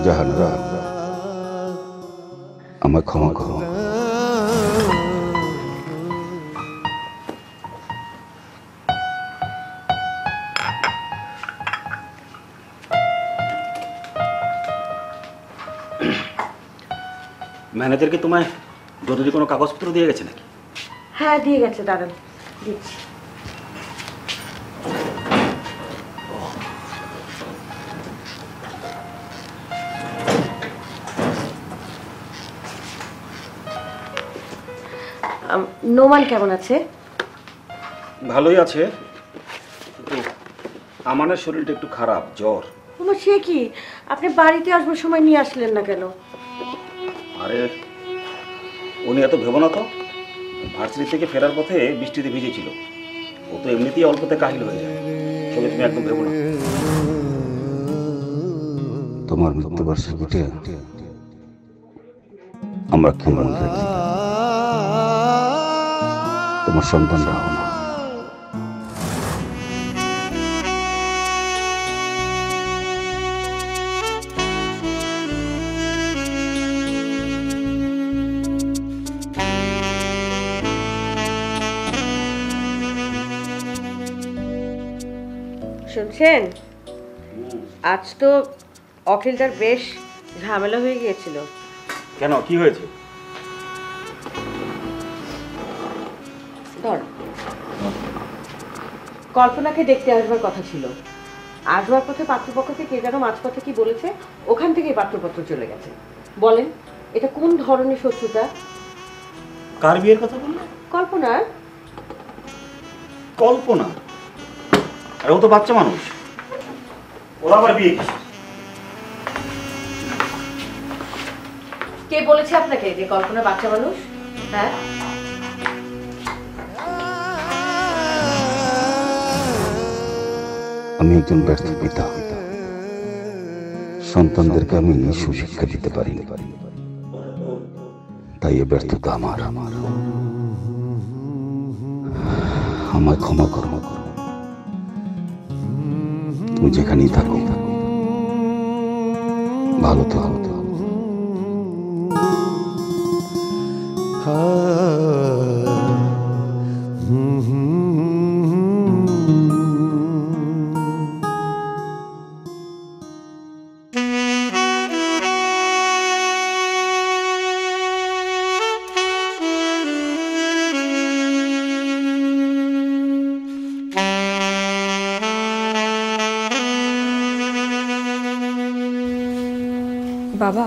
জাহানরা, আমায় ক্ষমা করো। ম্যানেজার কি তোমায় জরুরি কোনো কাগজপত্র দিয়ে গেছে নাকি? হ্যাঁ দিয়ে গেছে, দাঁড়ান দিচ্ছি। নোমান কেমন আছে? ভালোই আছে, কিন্তু আমানের শরীরটা একটু খারাপ, জ্বর। সে কি, আপনি বাড়িতে আসবার সময় নিয়ে আসলেন না কেন? আরে উনি এত ভেবো না তো, ভার্সিটি থেকে ফেরার পথে বৃষ্টিতে ভিজেছিল, ও তো এমনিতেই অল্পতে কাহিল হয়ে যায়। সবে তুমি একদম ভেবো না। তোমার মৃত্যুবার্ষিকীতে আমরা কেমন থাকি, তোমার সন্তানরা হও না। শুনছেন, আজ তো অখিলটার বেশ ঝামেলা হয়ে গিয়েছিল। কেন, কি হয়েছে? ধর, কল্পনাকে দেখতে আসবার কথা ছিল, আসবার পথে পাত্রপক্ষকে কে যেন মাঝপথে কি বলেছে, ওখান থেকে পাত্রপত্র চলে গেছে। বলেন এটা কোন ধরনের শত্রুতা? কার বিয়ের কথা বললে? কল্পনার। কল্পনা? আরে ও তো বাচ্চা মানুষ, ওরা আবার বিয়ে কি? কে বলেছে আপনাকে যে কল্পনা বাচ্চা মানুষ? হ্যাঁ, আমি একজন ব্যর্থ পিতা, সন্তানদেরকে আমি সুশিক্ষা দিতে পারিনি, তাই এ ব্যর্থতা আমার। আমায় ক্ষমা করো। তুমি যেখানেই থাকো ভালো থাকো। বাবা